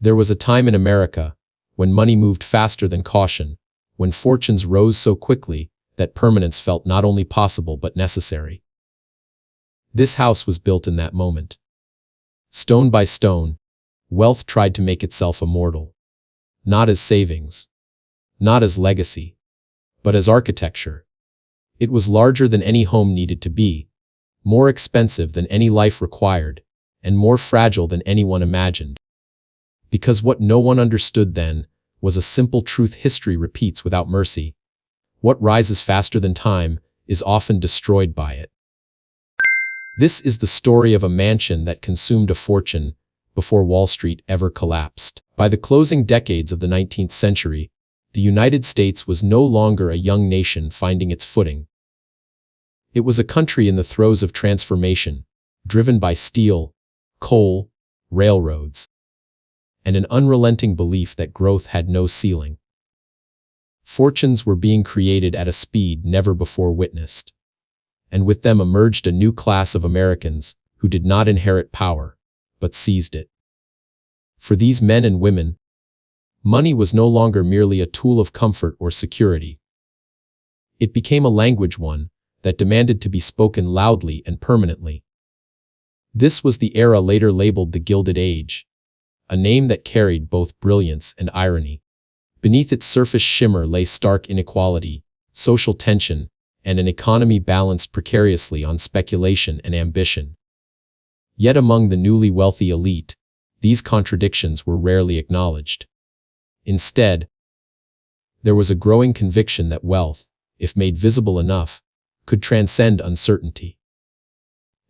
There was a time in America when money moved faster than caution, when fortunes rose so quickly that permanence felt not only possible but necessary. This house was built in that moment. Stone by stone, wealth tried to make itself immortal. Not as savings, not as legacy, but as architecture. It was larger than any home needed to be, more expensive than any life required, and more fragile than anyone imagined. Because what no one understood then was a simple truth history repeats without mercy. What rises faster than time is often destroyed by it. This is the story of a mansion that consumed a fortune before Wall Street ever collapsed. By the closing decades of the 19th century, the United States was no longer a young nation finding its footing. It was a country in the throes of transformation, driven by steel, coal, railroads, and an unrelenting belief that growth had no ceiling. Fortunes were being created at a speed never before witnessed, and with them emerged a new class of Americans who did not inherit power, but seized it. For these men and women, money was no longer merely a tool of comfort or security. It became a language that demanded to be spoken loudly and permanently. This was the era later labeled the Gilded Age, a name that carried both brilliance and irony. Beneath its surface shimmer lay stark inequality, social tension, and an economy balanced precariously on speculation and ambition. Yet among the newly wealthy elite, these contradictions were rarely acknowledged. Instead, there was a growing conviction that wealth, if made visible enough, could transcend uncertainty.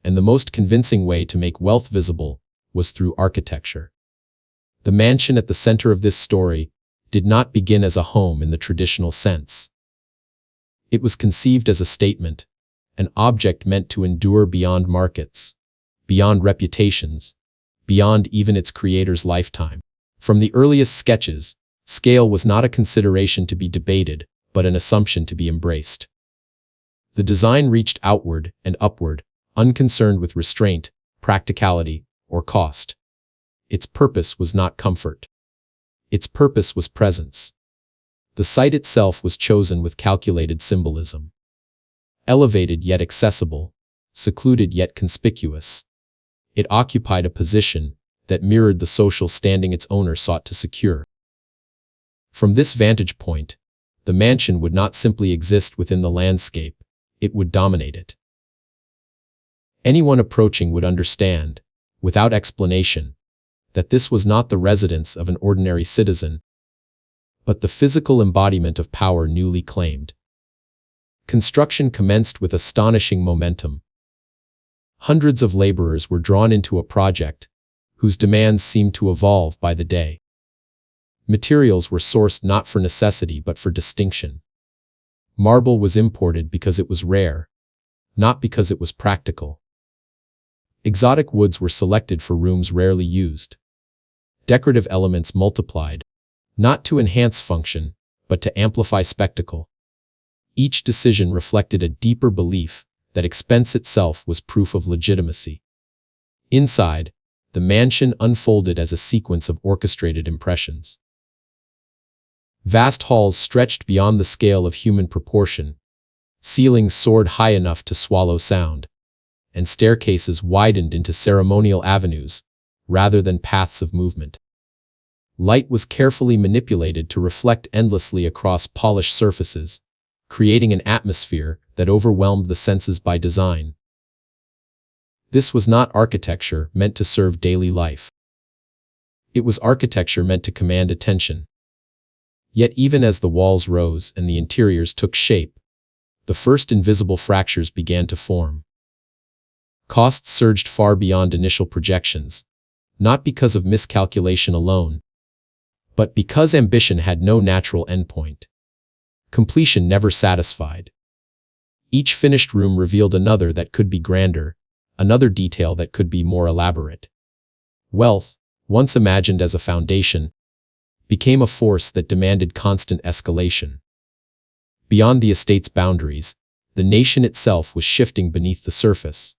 And the most convincing way to make wealth visible was through architecture. The mansion at the center of this story did not begin as a home in the traditional sense. It was conceived as a statement, an object meant to endure beyond markets, beyond reputations, beyond even its creator's lifetime. From the earliest sketches, scale was not a consideration to be debated, but an assumption to be embraced. The design reached outward and upward, unconcerned with restraint, practicality, or cost. Its purpose was not comfort. Its purpose was presence. The site itself was chosen with calculated symbolism. Elevated yet accessible, secluded yet conspicuous. It occupied a position that mirrored the social standing its owner sought to secure. From this vantage point, the mansion would not simply exist within the landscape, it would dominate it. Anyone approaching would understand, without explanation, that this was not the residence of an ordinary citizen, but the physical embodiment of power newly claimed. Construction commenced with astonishing momentum. Hundreds of laborers were drawn into a project, whose demands seemed to evolve by the day. Materials were sourced not for necessity but for distinction. Marble was imported because it was rare, not because it was practical. Exotic woods were selected for rooms rarely used. Decorative elements multiplied, not to enhance function, but to amplify spectacle. Each decision reflected a deeper belief that expense itself was proof of legitimacy. Inside, the mansion unfolded as a sequence of orchestrated impressions. Vast halls stretched beyond the scale of human proportion. Ceilings soared high enough to swallow sound, and staircases widened into ceremonial avenues, rather than paths of movement. Light was carefully manipulated to reflect endlessly across polished surfaces, creating an atmosphere that overwhelmed the senses by design. This was not architecture meant to serve daily life. It was architecture meant to command attention. Yet even as the walls rose and the interiors took shape, the first invisible fractures began to form. Costs surged far beyond initial projections, not because of miscalculation alone, but because ambition had no natural endpoint. Completion never satisfied. Each finished room revealed another that could be grander, another detail that could be more elaborate. Wealth, once imagined as a foundation, became a force that demanded constant escalation. Beyond the estate's boundaries, the nation itself was shifting beneath the surface.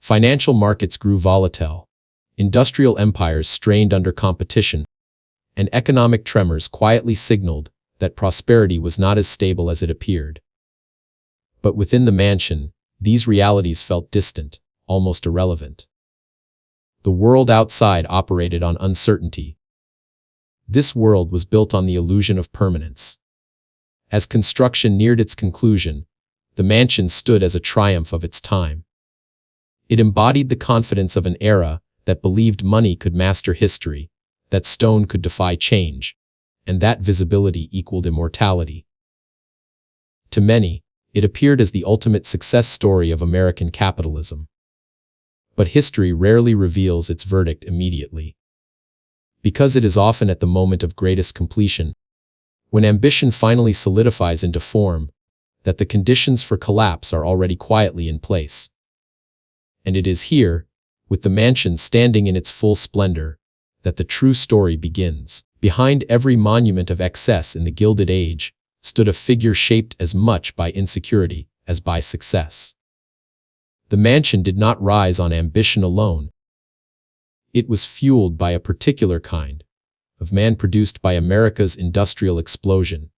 Financial markets grew volatile. Industrial empires strained under competition, and economic tremors quietly signaled that prosperity was not as stable as it appeared. But within the mansion, these realities felt distant, almost irrelevant. The world outside operated on uncertainty. This world was built on the illusion of permanence. As construction neared its conclusion, the mansion stood as a triumph of its time. It embodied the confidence of an era that believed money could master history, that stone could defy change, and that visibility equaled immortality. To many, it appeared as the ultimate success story of American capitalism. But history rarely reveals its verdict immediately. Because it is often at the moment of greatest completion, when ambition finally solidifies into form, that the conditions for collapse are already quietly in place. And it is here, with the mansion standing in its full splendor, that the true story begins. Behind every monument of excess in the Gilded Age stood a figure shaped as much by insecurity as by success. The mansion did not rise on ambition alone. It was fueled by a particular kind of man produced by America's industrial explosion.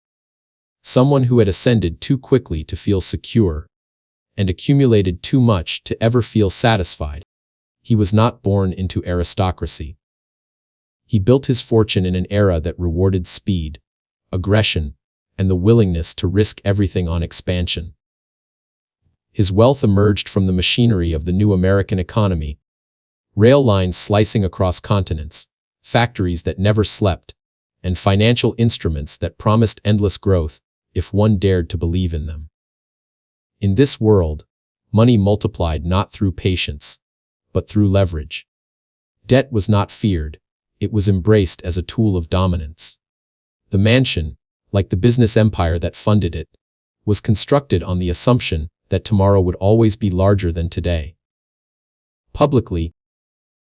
Someone who had ascended too quickly to feel secure and accumulated too much to ever feel satisfied. He was not born into aristocracy. He built his fortune in an era that rewarded speed, aggression, and the willingness to risk everything on expansion. His wealth emerged from the machinery of the new American economy. Rail lines slicing across continents, factories that never slept, and financial instruments that promised endless growth if one dared to believe in them. In this world, money multiplied not through patience, but through leverage. Debt was not feared, it was embraced as a tool of dominance. The mansion, like the business empire that funded it, was constructed on the assumption that tomorrow would always be larger than today. Publicly,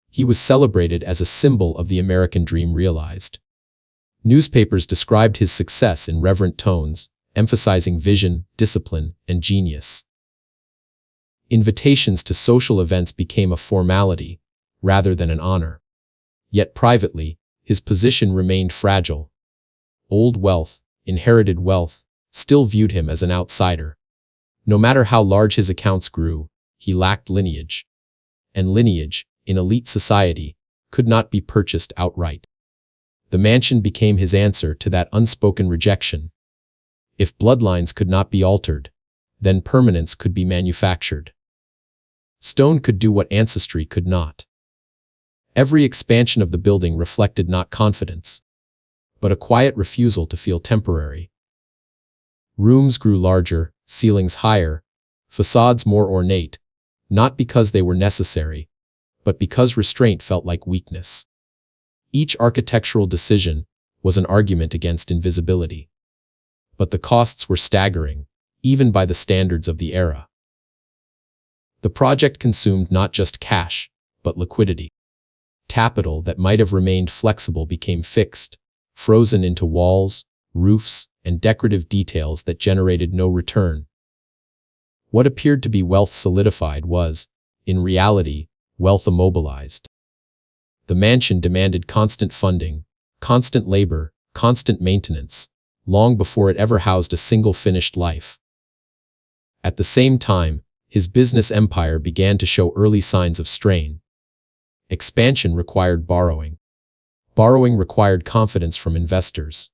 he was celebrated as a symbol of the American dream realized. Newspapers described his success in reverent tones, emphasizing vision, discipline, and genius. Invitations to social events became a formality, rather than an honor. Yet privately, his position remained fragile. Old wealth, inherited wealth, still viewed him as an outsider. No matter how large his accounts grew, he lacked lineage. And lineage, in elite society, could not be purchased outright. The mansion became his answer to that unspoken rejection. If bloodlines could not be altered, then permanence could be manufactured. Stone could do what ancestry could not. Every expansion of the building reflected not confidence, but a quiet refusal to feel temporary. Rooms grew larger, ceilings higher, facades more ornate, not because they were necessary, but because restraint felt like weakness. Each architectural decision was an argument against invisibility. But the costs were staggering, even by the standards of the era. The project consumed not just cash, but liquidity. Capital that might have remained flexible became fixed, frozen into walls, roofs, and decorative details that generated no return. What appeared to be wealth solidified was, in reality, wealth immobilized. The mansion demanded constant funding, constant labor, constant maintenance, long before it ever housed a single finished life. At the same time, his business empire began to show early signs of strain. Expansion required borrowing. Borrowing required confidence from investors.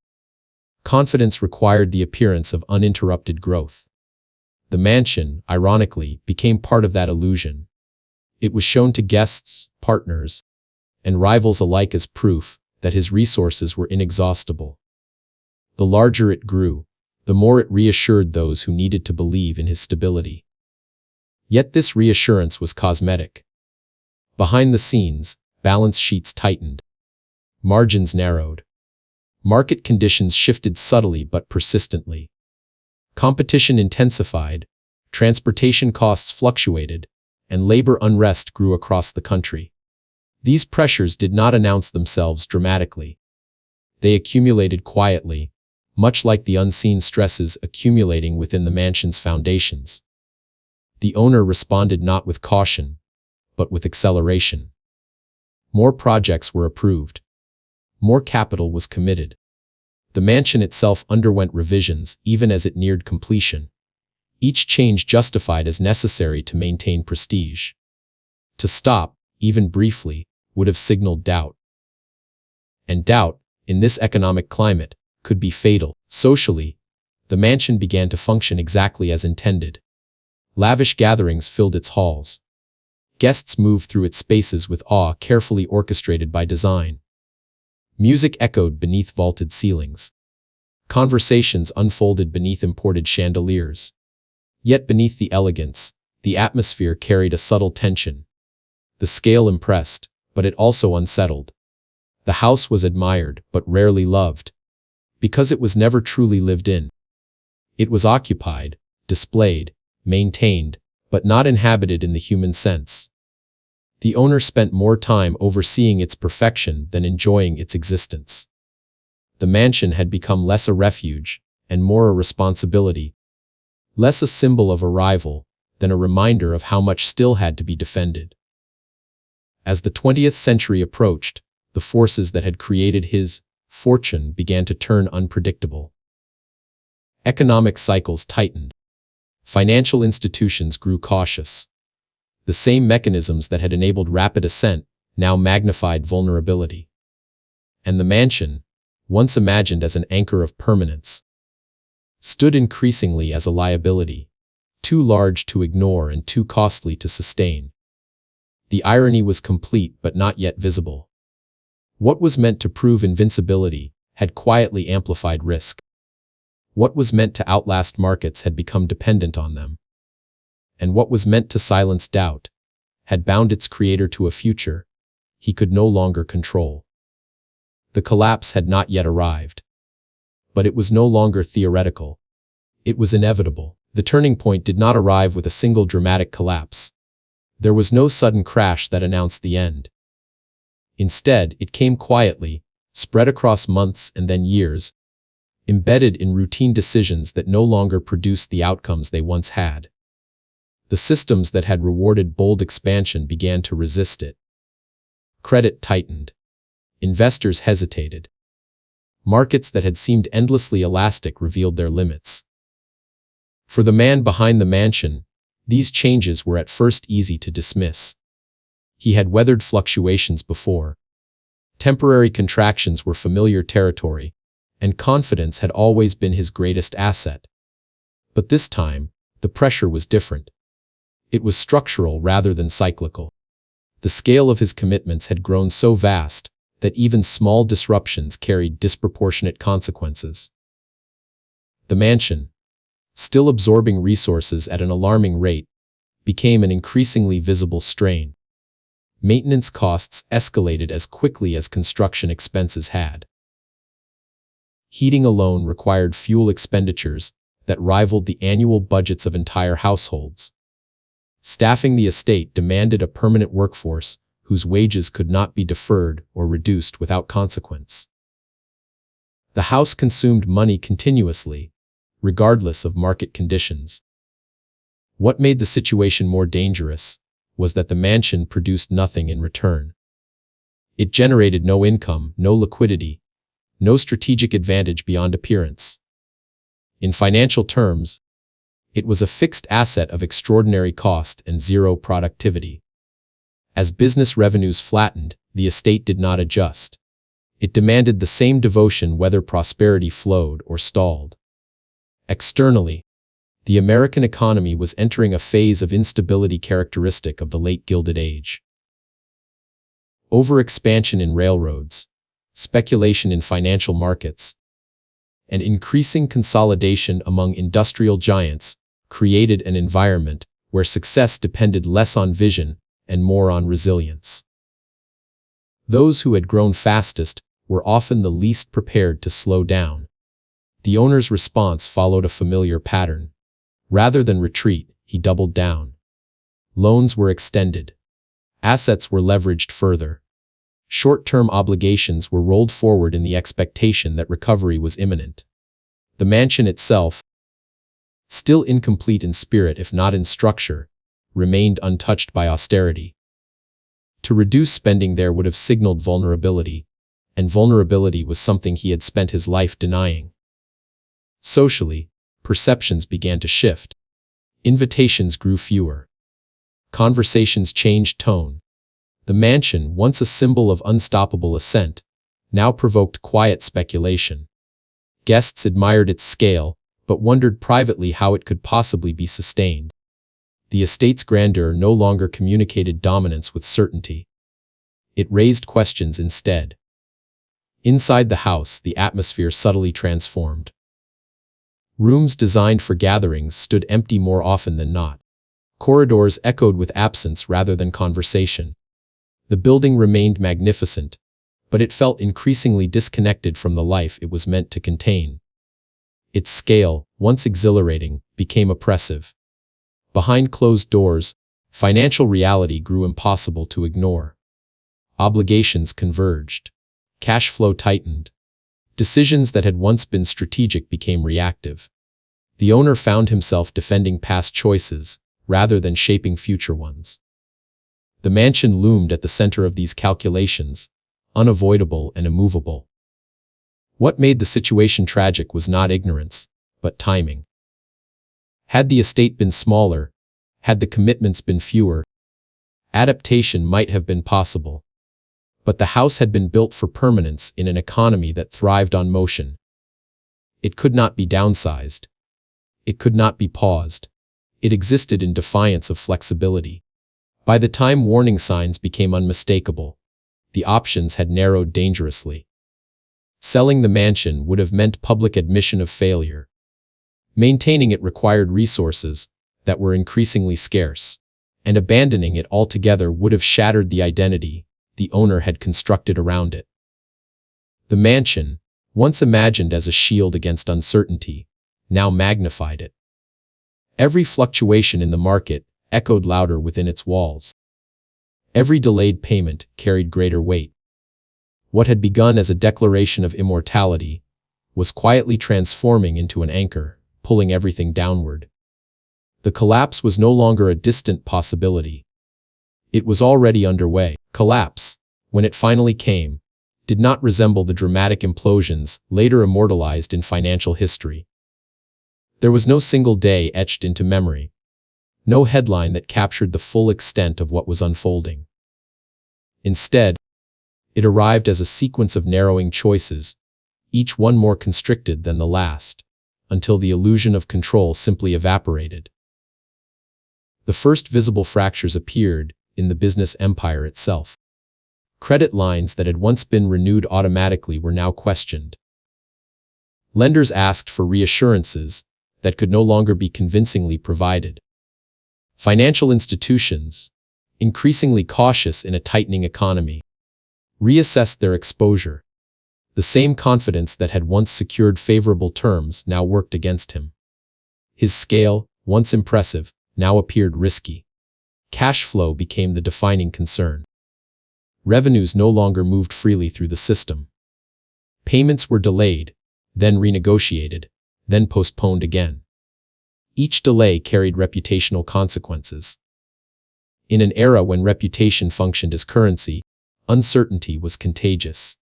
Confidence required the appearance of uninterrupted growth. The mansion, ironically, became part of that illusion. It was shown to guests, partners, and rivals alike as proof that his resources were inexhaustible. The larger it grew, the more it reassured those who needed to believe in his stability. Yet this reassurance was cosmetic. Behind the scenes, balance sheets tightened. Margins narrowed. Market conditions shifted subtly but persistently. Competition intensified, transportation costs fluctuated, and labor unrest grew across the country. These pressures did not announce themselves dramatically. They accumulated quietly, much like the unseen stresses accumulating within the mansion's foundations. The owner responded not with caution, but with acceleration. More projects were approved. More capital was committed. The mansion itself underwent revisions even as it neared completion. Each change justified as necessary to maintain prestige. To stop, even briefly, would have signaled doubt. And doubt, in this economic climate, could be fatal. Socially, the mansion began to function exactly as intended. Lavish gatherings filled its halls. Guests moved through its spaces with awe carefully orchestrated by design. Music echoed beneath vaulted ceilings. Conversations unfolded beneath imported chandeliers. Yet beneath the elegance, the atmosphere carried a subtle tension. The scale impressed, but it also unsettled. The house was admired, but rarely loved. Because it was never truly lived in. It was occupied, displayed, maintained, but not inhabited in the human sense. The owner spent more time overseeing its perfection than enjoying its existence. The mansion had become less a refuge, and more a responsibility. Less a symbol of arrival, than a reminder of how much still had to be defended. As the 20th century approached, the forces that had created his fortune began to turn unpredictable. Economic cycles tightened. Financial institutions grew cautious. The same mechanisms that had enabled rapid ascent now magnified vulnerability. And the mansion, once imagined as an anchor of permanence, stood increasingly as a liability, too large to ignore and too costly to sustain. The irony was complete but not yet visible. What was meant to prove invincibility had quietly amplified risk. What was meant to outlast markets had become dependent on them. And what was meant to silence doubt had bound its creator to a future he could no longer control. The collapse had not yet arrived. But it was no longer theoretical. It was inevitable. The turning point did not arrive with a single dramatic collapse. There was no sudden crash that announced the end. Instead, it came quietly, spread across months and then years, embedded in routine decisions that no longer produced the outcomes they once had. The systems that had rewarded bold expansion began to resist it. Credit tightened. Investors hesitated. Markets that had seemed endlessly elastic revealed their limits. For the man behind the mansion, these changes were at first easy to dismiss. He had weathered fluctuations before. Temporary contractions were familiar territory, and confidence had always been his greatest asset. But this time, the pressure was different. It was structural rather than cyclical. The scale of his commitments had grown so vast that even small disruptions carried disproportionate consequences. The mansion, still absorbing resources at an alarming rate, became an increasingly visible strain. Maintenance costs escalated as quickly as construction expenses had. Heating alone required fuel expenditures that rivaled the annual budgets of entire households. Staffing the estate demanded a permanent workforce whose wages could not be deferred or reduced without consequence. The house consumed money continuously, regardless of market conditions. What made the situation more dangerous was that the mansion produced nothing in return. It generated no income, no liquidity, no strategic advantage beyond appearance. In financial terms, it was a fixed asset of extraordinary cost and zero productivity. As business revenues flattened, the estate did not adjust. It demanded the same devotion whether prosperity flowed or stalled. Externally, the American economy was entering a phase of instability characteristic of the late Gilded Age. Overexpansion in railroads, speculation in financial markets, and increasing consolidation among industrial giants created an environment where success depended less on vision and more on resilience. Those who had grown fastest were often the least prepared to slow down. The owner's response followed a familiar pattern. Rather than retreat, he doubled down. Loans were extended. Assets were leveraged further. Short-term obligations were rolled forward in the expectation that recovery was imminent. The mansion itself, still incomplete in spirit if not in structure, remained untouched by austerity. To reduce spending there would have signaled vulnerability, and vulnerability was something he had spent his life denying. Socially, perceptions began to shift. Invitations grew fewer. Conversations changed tone. The mansion, once a symbol of unstoppable ascent, now provoked quiet speculation. Guests admired its scale, but wondered privately how it could possibly be sustained. The estate's grandeur no longer communicated dominance with certainty. It raised questions instead. Inside the house, the atmosphere subtly transformed. Rooms designed for gatherings stood empty more often than not. Corridors echoed with absence rather than conversation. The building remained magnificent, but it felt increasingly disconnected from the life it was meant to contain. Its scale, once exhilarating, became oppressive. Behind closed doors, financial reality grew impossible to ignore. Obligations converged. Cash flow tightened. Decisions that had once been strategic became reactive. The owner found himself defending past choices, rather than shaping future ones. The mansion loomed at the center of these calculations, unavoidable and immovable. What made the situation tragic was not ignorance, but timing. Had the estate been smaller, had the commitments been fewer, adaptation might have been possible. But the house had been built for permanence in an economy that thrived on motion. It could not be downsized. It could not be paused. It existed in defiance of flexibility. By the time warning signs became unmistakable, the options had narrowed dangerously. Selling the mansion would have meant public admission of failure. Maintaining it required resources that were increasingly scarce, and abandoning it altogether would have shattered the identity the owner had constructed around it. The mansion, once imagined as a shield against uncertainty, now magnified it. Every fluctuation in the market echoed louder within its walls. Every delayed payment carried greater weight. What had begun as a declaration of immortality was quietly transforming into an anchor, pulling everything downward. The collapse was no longer a distant possibility. It was already underway. Collapse, when it finally came, did not resemble the dramatic implosions later immortalized in financial history. There was no single day etched into memory. No headline that captured the full extent of what was unfolding. Instead, it arrived as a sequence of narrowing choices, each one more constricted than the last, until the illusion of control simply evaporated. The first visible fractures appeared in the business empire itself. Credit lines that had once been renewed automatically were now questioned. Lenders asked for reassurances that could no longer be convincingly provided. Financial institutions, increasingly cautious in a tightening economy, reassessed their exposure. The same confidence that had once secured favorable terms now worked against him. His scale, once impressive, now appeared risky. Cash flow became the defining concern. Revenues no longer moved freely through the system. Payments were delayed, then renegotiated, then postponed again. Each delay carried reputational consequences. In an era when reputation functioned as currency, uncertainty was contagious.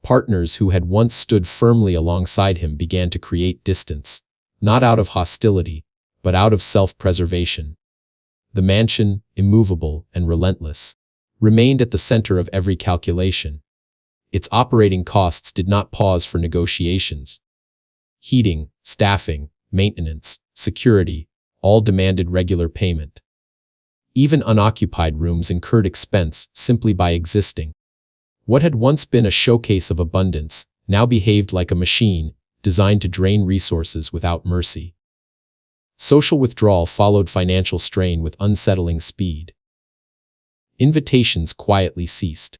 Partners who had once stood firmly alongside him began to create distance, not out of hostility, but out of self-preservation. The mansion, immovable and relentless, remained at the center of every calculation. Its operating costs did not pause for negotiations. Heating, staffing, maintenance, security, all demanded regular payment. Even unoccupied rooms incurred expense simply by existing. What had once been a showcase of abundance now behaved like a machine designed to drain resources without mercy. Social withdrawal followed financial strain with unsettling speed. Invitations quietly ceased.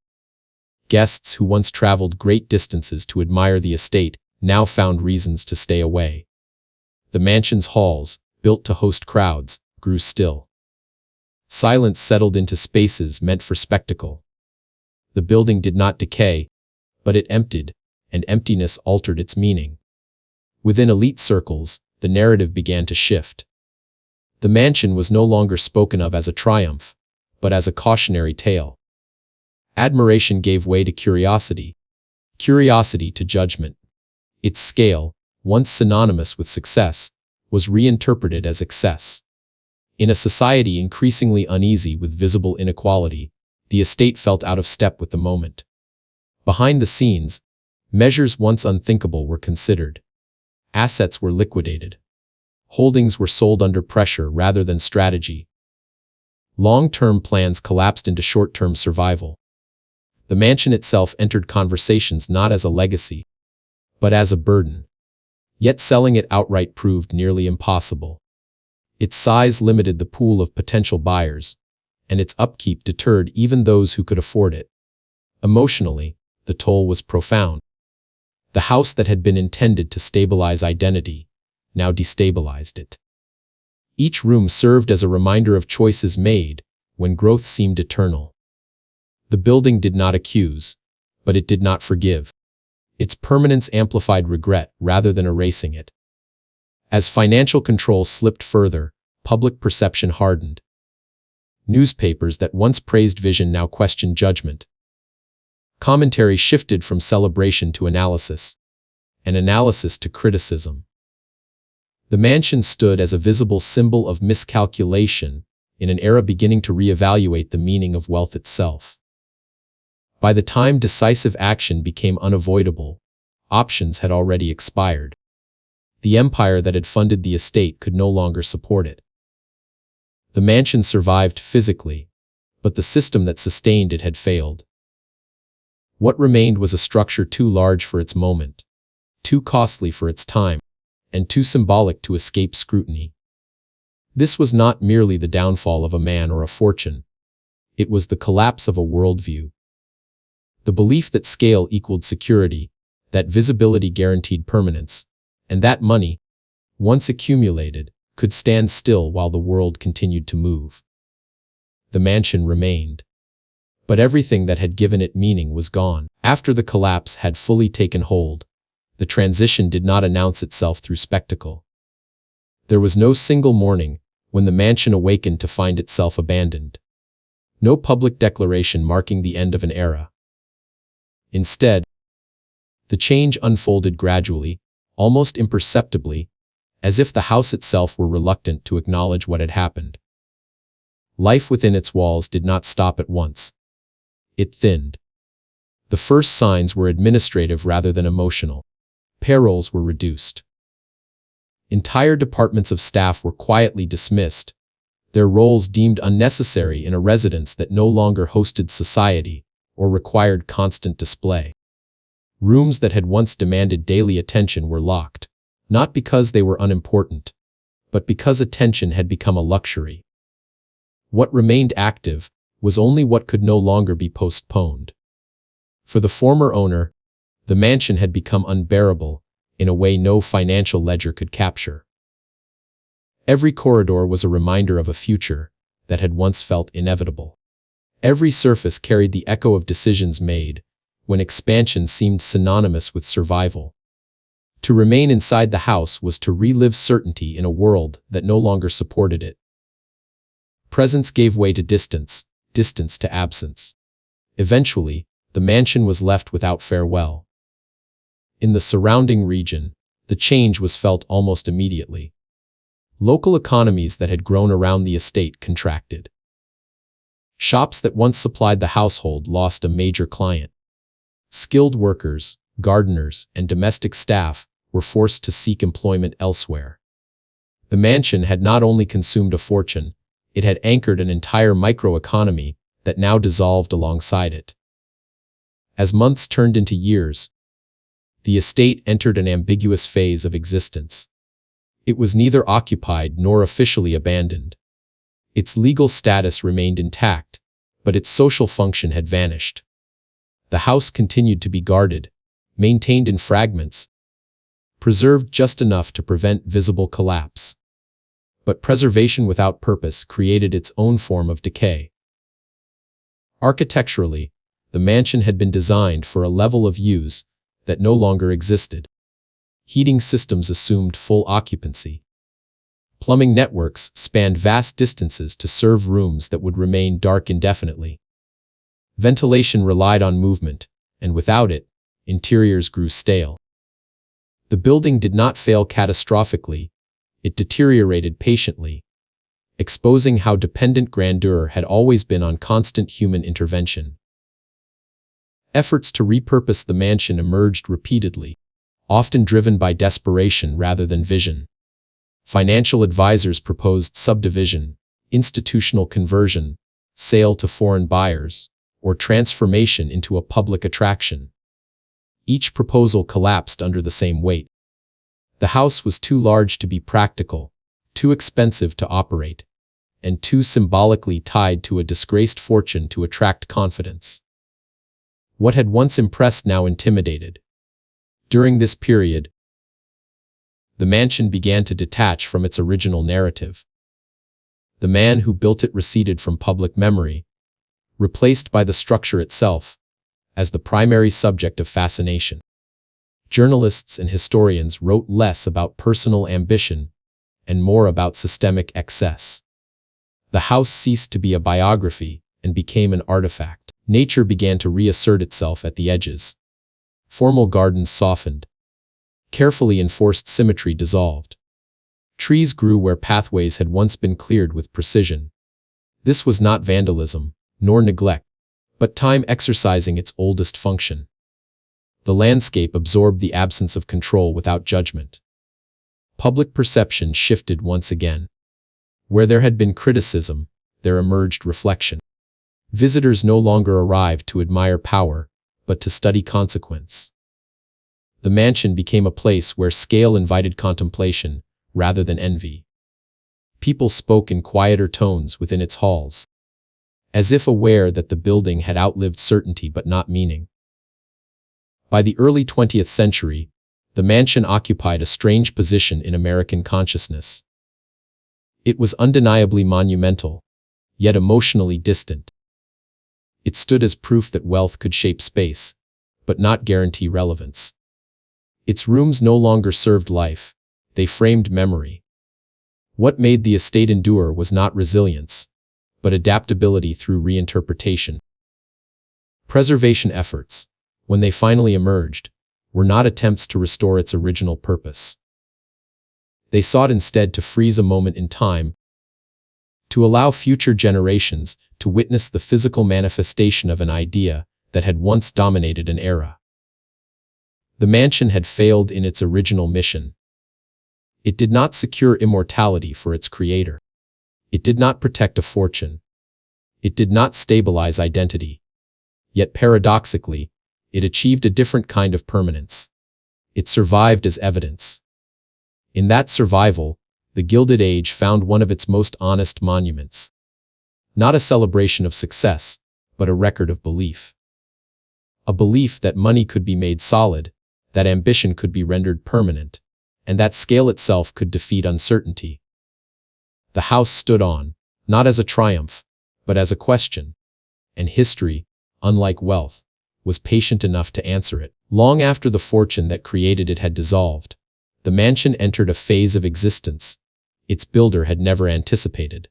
Guests who once traveled great distances to admire the estate now found reasons to stay away. The mansion's halls, built to host crowds, grew still. Silence settled into spaces meant for spectacle. The building did not decay, but it emptied, and emptiness altered its meaning. Within elite circles, the narrative began to shift. The mansion was no longer spoken of as a triumph, but as a cautionary tale. Admiration gave way to curiosity, curiosity to judgment. Its scale, once synonymous with success, was reinterpreted as excess. In a society increasingly uneasy with visible inequality, the estate felt out of step with the moment. Behind the scenes, measures once unthinkable were considered. Assets were liquidated. Holdings were sold under pressure rather than strategy. Long-term plans collapsed into short-term survival. The mansion itself entered conversations not as a legacy, but as a burden. Yet selling it outright proved nearly impossible. Its size limited the pool of potential buyers, and its upkeep deterred even those who could afford it. Emotionally, the toll was profound. The house that had been intended to stabilize identity now destabilized it. Each room served as a reminder of choices made when growth seemed eternal. The building did not accuse, but it did not forgive. Its permanence amplified regret rather than erasing it. As financial control slipped further, public perception hardened. Newspapers that once praised vision now questioned judgment. Commentary shifted from celebration to analysis, and analysis to criticism. The mansion stood as a visible symbol of miscalculation in an era beginning to reevaluate the meaning of wealth itself. By the time decisive action became unavoidable, options had already expired. The empire that had funded the estate could no longer support it. The mansion survived physically, but the system that sustained it had failed. What remained was a structure too large for its moment, too costly for its time, and too symbolic to escape scrutiny. This was not merely the downfall of a man or a fortune. It was the collapse of a worldview. The belief that scale equaled security, that visibility guaranteed permanence, and that money, once accumulated, could stand still while the world continued to move. The mansion remained. But everything that had given it meaning was gone. After the collapse had fully taken hold, the transition did not announce itself through spectacle. There was no single morning when the mansion awakened to find itself abandoned. No public declaration marking the end of an era. Instead, the change unfolded gradually, almost imperceptibly, as if the house itself were reluctant to acknowledge what had happened. Life within its walls did not stop at once. It thinned. The first signs were administrative rather than emotional. Payrolls were reduced. Entire departments of staff were quietly dismissed, their roles deemed unnecessary in a residence that no longer hosted society or required constant display. Rooms that had once demanded daily attention were locked, not because they were unimportant, but because attention had become a luxury. What remained active was only what could no longer be postponed. For the former owner, the mansion had become unbearable in a way no financial ledger could capture. Every corridor was a reminder of a future that had once felt inevitable. Every surface carried the echo of decisions made when expansion seemed synonymous with survival. To remain inside the house was to relive certainty in a world that no longer supported it. Presence gave way to distance, distance to absence. Eventually, the mansion was left without farewell. In the surrounding region, the change was felt almost immediately. Local economies that had grown around the estate contracted. Shops that once supplied the household lost a major client. Skilled workers, gardeners, and domestic staff were forced to seek employment elsewhere. The mansion had not only consumed a fortune, it had anchored an entire microeconomy that now dissolved alongside it. As months turned into years, the estate entered an ambiguous phase of existence. It was neither occupied nor officially abandoned. Its legal status remained intact, but its social function had vanished. The house continued to be guarded, maintained in fragments, preserved just enough to prevent visible collapse. But preservation without purpose created its own form of decay. Architecturally, the mansion had been designed for a level of use that no longer existed. Heating systems assumed full occupancy. Plumbing networks spanned vast distances to serve rooms that would remain dark indefinitely. Ventilation relied on movement, and without it, interiors grew stale. The building did not fail catastrophically, it deteriorated patiently, exposing how dependent grandeur had always been on constant human intervention. Efforts to repurpose the mansion emerged repeatedly, often driven by desperation rather than vision. Financial advisors proposed subdivision, institutional conversion, sale to foreign buyers, or transformation into a public attraction. Each proposal collapsed under the same weight. The house was too large to be practical, too expensive to operate, and too symbolically tied to a disgraced fortune to attract confidence. What had once impressed now intimidated. During this period, the mansion began to detach from its original narrative. The man who built it receded from public memory, replaced by the structure itself as the primary subject of fascination. Journalists and historians wrote less about personal ambition and more about systemic excess. The house ceased to be a biography and became an artifact. Nature began to reassert itself at the edges. Formal gardens softened. Carefully enforced symmetry dissolved. Trees grew where pathways had once been cleared with precision. This was not vandalism, nor neglect, but time exercising its oldest function. The landscape absorbed the absence of control without judgment. Public perception shifted once again. Where there had been criticism, there emerged reflection. Visitors no longer arrived to admire power, but to study consequence. The mansion became a place where scale invited contemplation, rather than envy. People spoke in quieter tones within its halls, as if aware that the building had outlived certainty but not meaning. By the early 20th century, the mansion occupied a strange position in American consciousness. It was undeniably monumental, yet emotionally distant. It stood as proof that wealth could shape space, but not guarantee relevance. Its rooms no longer served life, they framed memory. What made the estate endure was not resilience, but adaptability through reinterpretation. Preservation efforts, when they finally emerged, were not attempts to restore its original purpose. They sought instead to freeze a moment in time, to allow future generations to witness the physical manifestation of an idea that had once dominated an era. The mansion had failed in its original mission. It did not secure immortality for its creator. It did not protect a fortune. It did not stabilize identity. Yet paradoxically, it achieved a different kind of permanence. It survived as evidence. In that survival, the Gilded Age found one of its most honest monuments. Not a celebration of success, but a record of belief. A belief that money could be made solid, that ambition could be rendered permanent, and that scale itself could defeat uncertainty. The house stood on, not as a triumph, but as a question. And history, unlike wealth, was patient enough to answer it. Long after the fortune that created it had dissolved, the mansion entered a phase of existence its builder had never anticipated.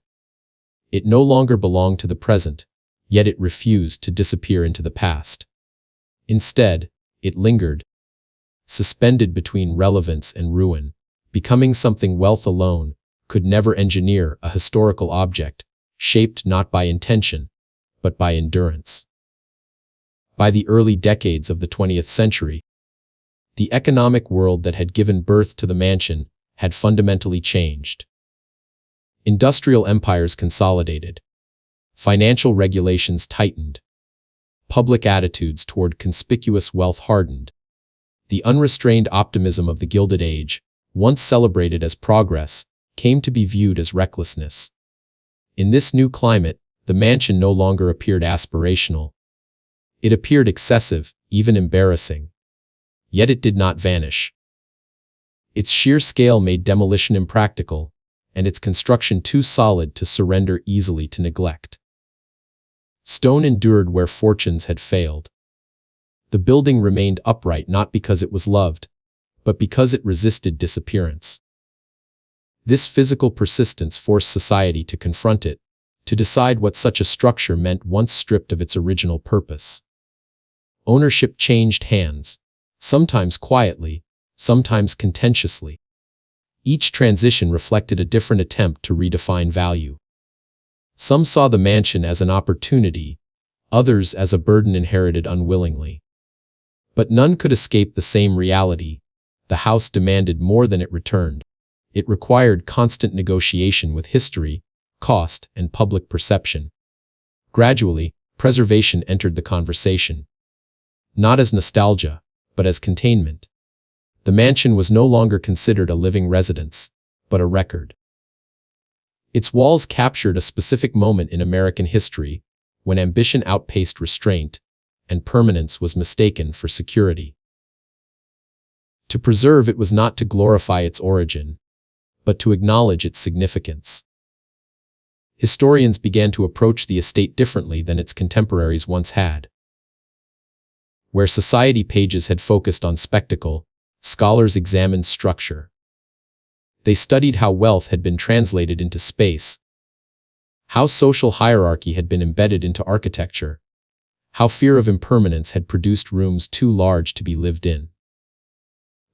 It no longer belonged to the present, yet it refused to disappear into the past. Instead, it lingered, suspended between relevance and ruin, becoming something wealth alone could never engineer, a historical object, shaped not by intention, but by endurance. By the early decades of the 20th century, the economic world that had given birth to the mansion had fundamentally changed. Industrial empires consolidated. Financial regulations tightened. Public attitudes toward conspicuous wealth hardened. The unrestrained optimism of the Gilded Age, once celebrated as progress, came to be viewed as recklessness. In this new climate, the mansion no longer appeared aspirational. It appeared excessive, even embarrassing. Yet it did not vanish. Its sheer scale made demolition impractical, and its construction too solid to surrender easily to neglect. Stone endured where fortunes had failed. The building remained upright not because it was loved, but because it resisted disappearance. This physical persistence forced society to confront it, to decide what such a structure meant once stripped of its original purpose. Ownership changed hands, sometimes quietly, sometimes contentiously. Each transition reflected a different attempt to redefine value. Some saw the mansion as an opportunity, others as a burden inherited unwillingly. But none could escape the same reality. The house demanded more than it returned. It required constant negotiation with history, cost, and public perception. Gradually, preservation entered the conversation. Not as nostalgia, but as containment. The mansion was no longer considered a living residence, but a record. Its walls captured a specific moment in American history, when ambition outpaced restraint, and permanence was mistaken for security. To preserve it was not to glorify its origin, but to acknowledge its significance. Historians began to approach the estate differently than its contemporaries once had. Where society pages had focused on spectacle, scholars examined structure. They studied how wealth had been translated into space, how social hierarchy had been embedded into architecture, how fear of impermanence had produced rooms too large to be lived in.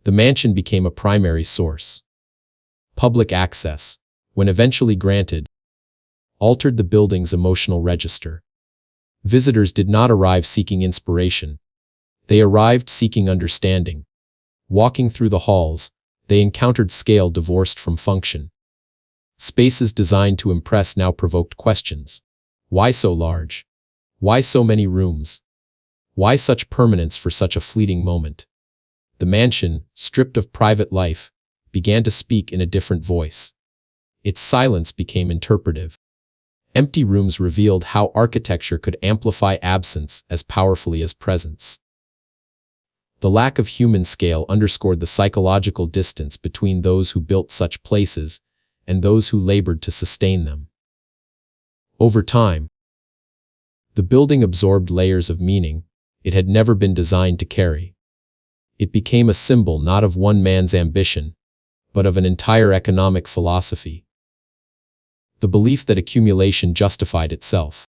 The mansion became a primary source. Public access, when eventually granted, altered the building's emotional register. Visitors did not arrive seeking inspiration. They arrived seeking understanding. Walking through the halls, they encountered scale divorced from function. Spaces designed to impress now provoked questions. Why so large? Why so many rooms? Why such permanence for such a fleeting moment? The mansion, stripped of private life, began to speak in a different voice. Its silence became interpretive. Empty rooms revealed how architecture could amplify absence as powerfully as presence. The lack of human scale underscored the psychological distance between those who built such places and those who labored to sustain them. Over time, the building absorbed layers of meaning it had never been designed to carry. It became a symbol not of one man's ambition, but of an entire economic philosophy. The belief that accumulation justified itself.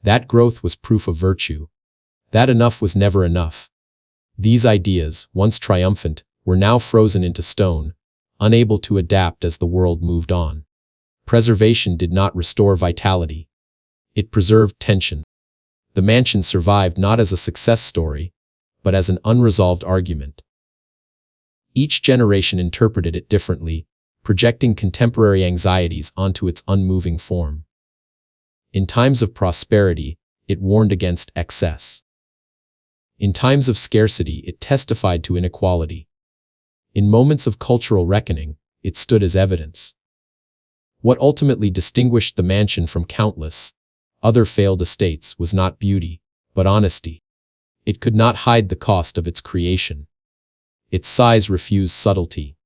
That growth was proof of virtue. That enough was never enough. These ideas, once triumphant, were now frozen into stone, unable to adapt as the world moved on. Preservation did not restore vitality. It preserved tension. The mansion survived not as a success story, but as an unresolved argument. Each generation interpreted it differently, projecting contemporary anxieties onto its unmoving form. In times of prosperity, it warned against excess. In times of scarcity, it testified to inequality. In moments of cultural reckoning, it stood as evidence. What ultimately distinguished the mansion from countless other failed estates was not beauty, but honesty. It could not hide the cost of its creation. Its size refused subtlety.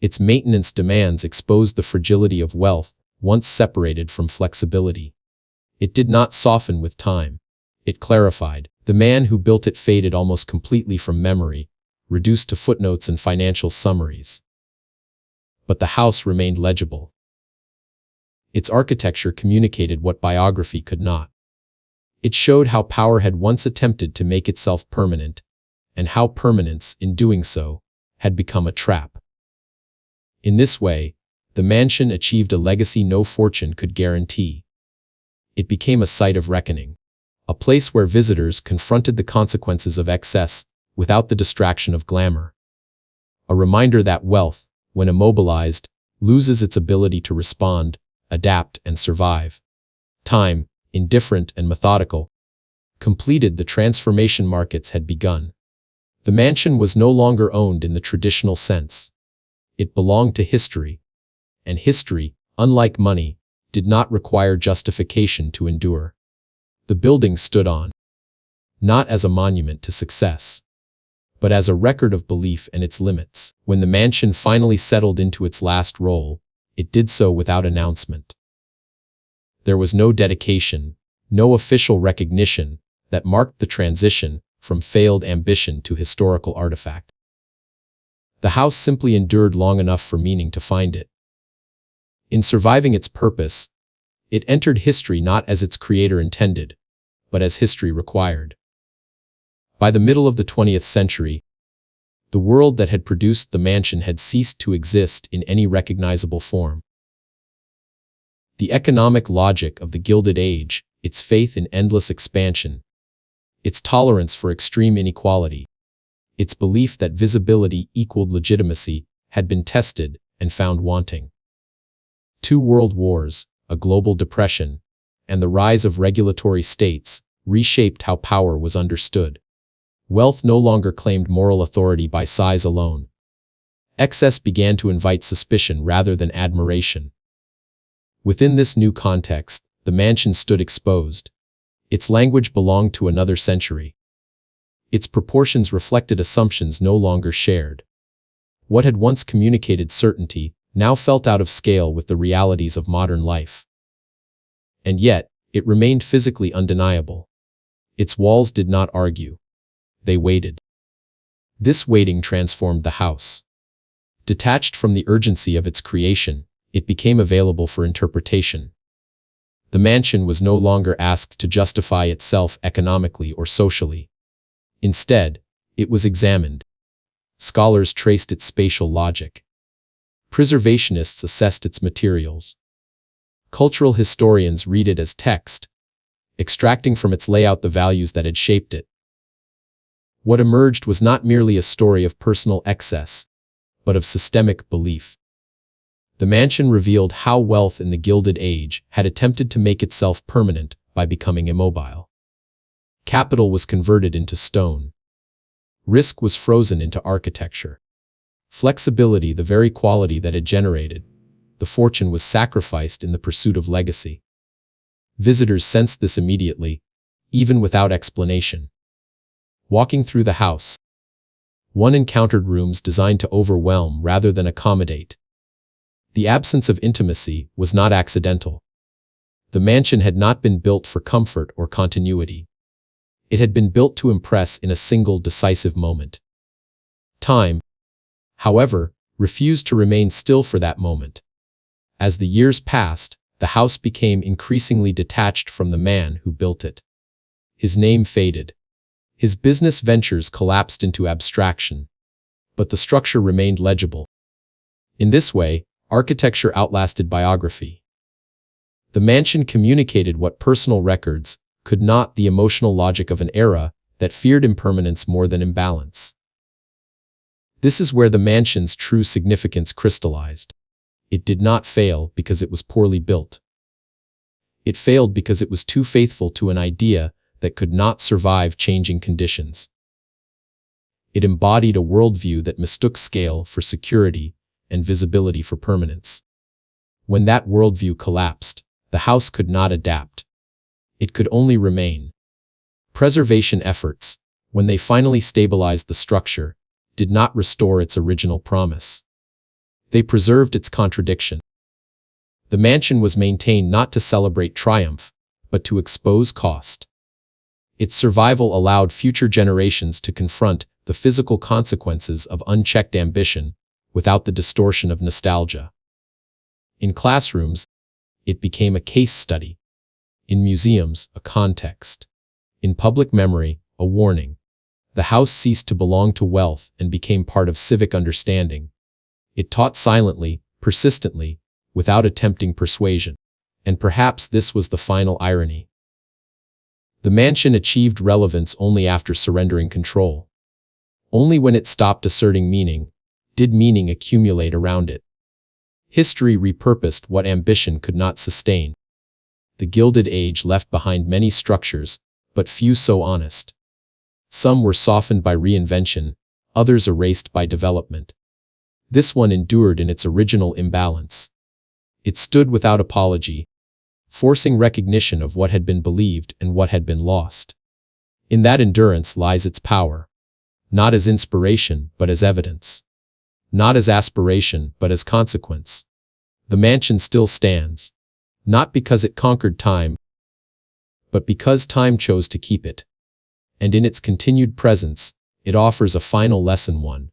Its maintenance demands exposed the fragility of wealth, once separated from flexibility. It did not soften with time. It clarified. The man who built it faded almost completely from memory, reduced to footnotes and financial summaries. But the house remained legible. Its architecture communicated what biography could not. It showed how power had once attempted to make itself permanent, and how permanence, in doing so, had become a trap. In this way, the mansion achieved a legacy no fortune could guarantee. It became a site of reckoning. A place where visitors confronted the consequences of excess without the distraction of glamour. A reminder that wealth, when immobilized, loses its ability to respond, adapt, and survive. Time, indifferent and methodical, completed the transformation markets had begun. The mansion was no longer owned in the traditional sense. It belonged to history. And history, unlike money, did not require justification to endure. The building stood on, not as a monument to success, but as a record of belief and its limits. When the mansion finally settled into its last role, it did so without announcement. There was no dedication, no official recognition that marked the transition from failed ambition to historical artifact. The house simply endured long enough for meaning to find it. In surviving its purpose, It entered history not as its creator intended, but as history required. By the middle of the 20th century, the world that had produced the mansion had ceased to exist in any recognizable form. The economic logic of the Gilded Age, its faith in endless expansion, its tolerance for extreme inequality, its belief that visibility equaled legitimacy, had been tested and found wanting. 2 world wars, a global depression, and the rise of regulatory states reshaped how power was understood. Wealth no longer claimed moral authority by size alone. Excess began to invite suspicion rather than admiration. Within this new context, the mansion stood exposed. Its language belonged to another century. Its proportions reflected assumptions no longer shared. What had once communicated certainty now felt out of scale with the realities of modern life. And yet, it remained physically undeniable. Its walls did not argue. They waited. This waiting transformed the house. Detached from the urgency of its creation, it became available for interpretation. The mansion was no longer asked to justify itself economically or socially. Instead, it was examined. Scholars traced its spatial logic. Preservationists assessed its materials. Cultural historians read it as text, extracting from its layout the values that had shaped it. What emerged was not merely a story of personal excess, but of systemic belief. The mansion revealed how wealth in the Gilded Age had attempted to make itself permanent by becoming immobile. Capital was converted into stone. Risk was frozen into architecture. Flexibility, the very quality that had generated the fortune, was sacrificed in the pursuit of legacy. Visitors sensed this immediately, even without explanation. Walking through the house, one encountered rooms designed to overwhelm rather than accommodate. The absence of intimacy was not accidental. The mansion had not been built for comfort or continuity. It had been built to impress in a single decisive moment. Time, however, refused to remain still for that moment. As the years passed, the house became increasingly detached from the man who built it. His name faded. His business ventures collapsed into abstraction. But the structure remained legible. In this way, architecture outlasted biography. The mansion communicated what personal records could not: the emotional logic of an era that feared impermanence more than imbalance. This is where the mansion's true significance crystallized. It did not fail because it was poorly built. It failed because it was too faithful to an idea that could not survive changing conditions. It embodied a worldview that mistook scale for security and visibility for permanence. When that worldview collapsed, the house could not adapt. It could only remain. Preservation efforts, when they finally stabilized the structure, did not restore its original promise. They preserved its contradiction. The mansion was maintained not to celebrate triumph, but to expose cost. Its survival allowed future generations to confront the physical consequences of unchecked ambition without the distortion of nostalgia. In classrooms, it became a case study. In museums, a context. In public memory, a warning. The house ceased to belong to wealth and became part of civic understanding. It taught silently, persistently, without attempting persuasion. And perhaps this was the final irony. The mansion achieved relevance only after surrendering control. Only when it stopped asserting meaning, did meaning accumulate around it. History repurposed what ambition could not sustain. The Gilded Age left behind many structures, but few so honest. Some were softened by reinvention, others erased by development. This one endured in its original imbalance. It stood without apology, forcing recognition of what had been believed and what had been lost. In that endurance lies its power. Not as inspiration, but as evidence. Not as aspiration, but as consequence. The mansion still stands. Not because it conquered time, but because time chose to keep it. And in its continued presence, it offers a final lesson: one.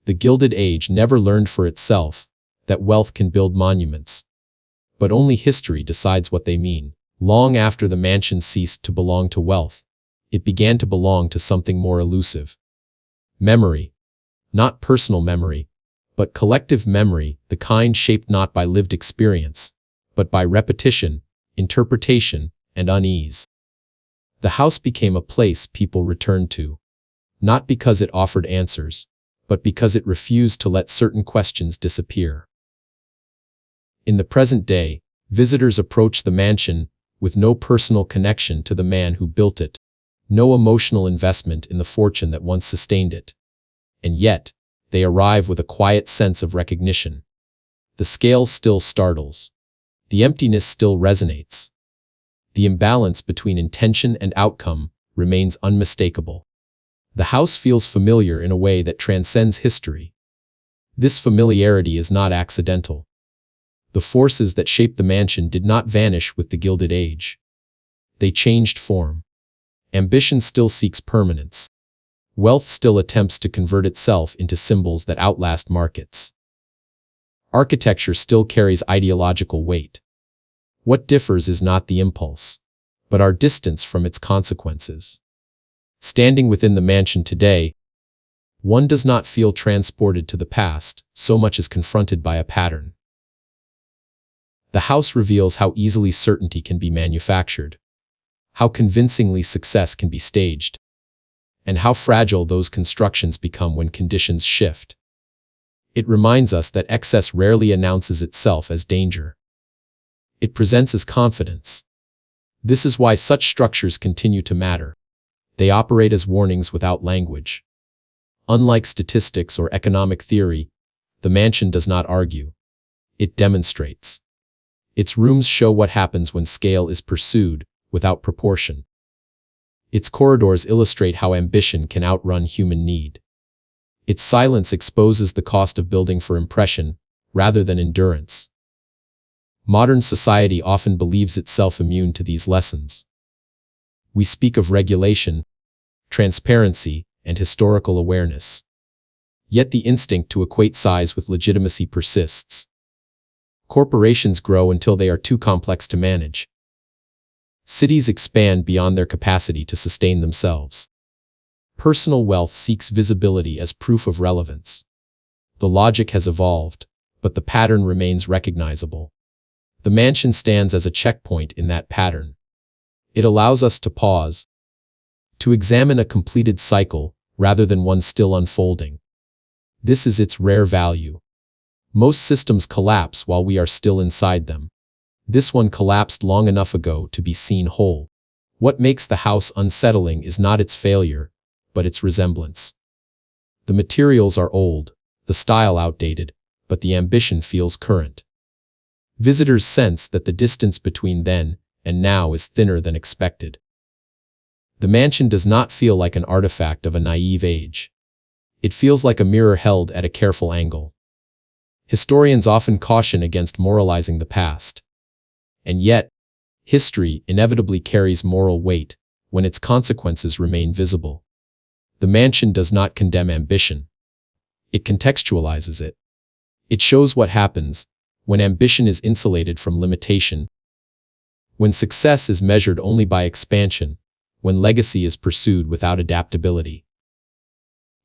The Gilded Age never learned for itself that wealth can build monuments, but only history decides what they mean. Long after the mansion ceased to belong to wealth, it began to belong to something more elusive. Memory. Not personal memory, but collective memory, the kind shaped not by lived experience, but by repetition, interpretation, and unease. The house became a place people returned to, not because it offered answers, but because it refused to let certain questions disappear. In the present day, visitors approach the mansion with no personal connection to the man who built it, no emotional investment in the fortune that once sustained it. And yet, they arrive with a quiet sense of recognition. The scale still startles. The emptiness still resonates. The imbalance between intention and outcome remains unmistakable. The house feels familiar in a way that transcends history. This familiarity is not accidental. The forces that shaped the mansion did not vanish with the Gilded Age. They changed form. Ambition still seeks permanence. Wealth still attempts to convert itself into symbols that outlast markets. Architecture still carries ideological weight. What differs is not the impulse, but our distance from its consequences. Standing within the mansion today, one does not feel transported to the past so much as confronted by a pattern. The house reveals how easily certainty can be manufactured, how convincingly success can be staged, and how fragile those constructions become when conditions shift. It reminds us that excess rarely announces itself as danger. It presents as confidence. This is why such structures continue to matter. They operate as warnings without language. Unlike statistics or economic theory, the mansion does not argue. It demonstrates. Its rooms show what happens when scale is pursued without proportion. Its corridors illustrate how ambition can outrun human need. Its silence exposes the cost of building for impression rather than endurance. Modern society often believes itself immune to these lessons. We speak of regulation, transparency, and historical awareness. Yet the instinct to equate size with legitimacy persists. Corporations grow until they are too complex to manage. Cities expand beyond their capacity to sustain themselves. Personal wealth seeks visibility as proof of relevance. The logic has evolved, but the pattern remains recognizable. The mansion stands as a checkpoint in that pattern. It allows us to pause, to examine a completed cycle rather than one still unfolding. This is its rare value. Most systems collapse while we are still inside them. This one collapsed long enough ago to be seen whole. What makes the house unsettling is not its failure, but its resemblance. The materials are old, the style outdated, but the ambition feels current. Visitors sense that the distance between then and now is thinner than expected. The mansion does not feel like an artifact of a naive age. It feels like a mirror held at a careful angle. Historians often caution against moralizing the past. And yet, history inevitably carries moral weight when its consequences remain visible. The mansion does not condemn ambition. It contextualizes it. It shows what happens when ambition is insulated from limitation, when success is measured only by expansion, when legacy is pursued without adaptability.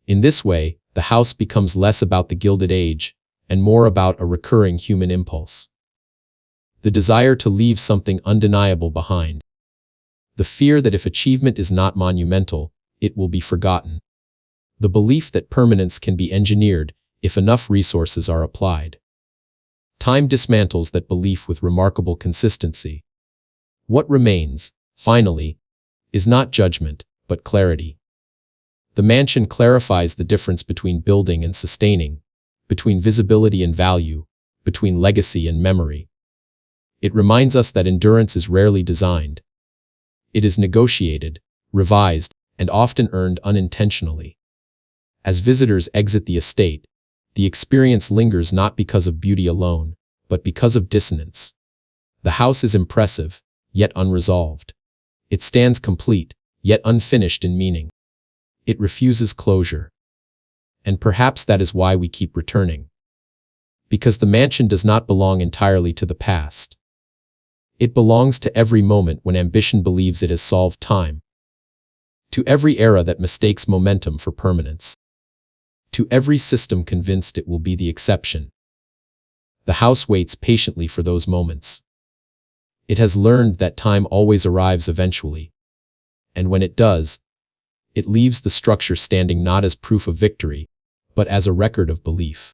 In this way, the house becomes less about the Gilded Age and more about a recurring human impulse. The desire to leave something undeniable behind. The fear that if achievement is not monumental, it will be forgotten. The belief that permanence can be engineered if enough resources are applied. Time dismantles that belief with remarkable consistency. What remains, finally, is not judgment, but clarity. The mansion clarifies the difference between building and sustaining, between visibility and value, between legacy and memory. It reminds us that endurance is rarely designed. It is negotiated, revised, and often earned unintentionally. As visitors exit the estate, the experience lingers not because of beauty alone, but because of dissonance. The house is impressive, yet unresolved. It stands complete, yet unfinished in meaning. It refuses closure. And perhaps that is why we keep returning. Because the mansion does not belong entirely to the past. It belongs to every moment when ambition believes it has solved time, to every era that mistakes momentum for permanence, to every system convinced it will be the exception. The house waits patiently for those moments. It has learned that time always arrives eventually, and when it does, it leaves the structure standing not as proof of victory, but as a record of belief.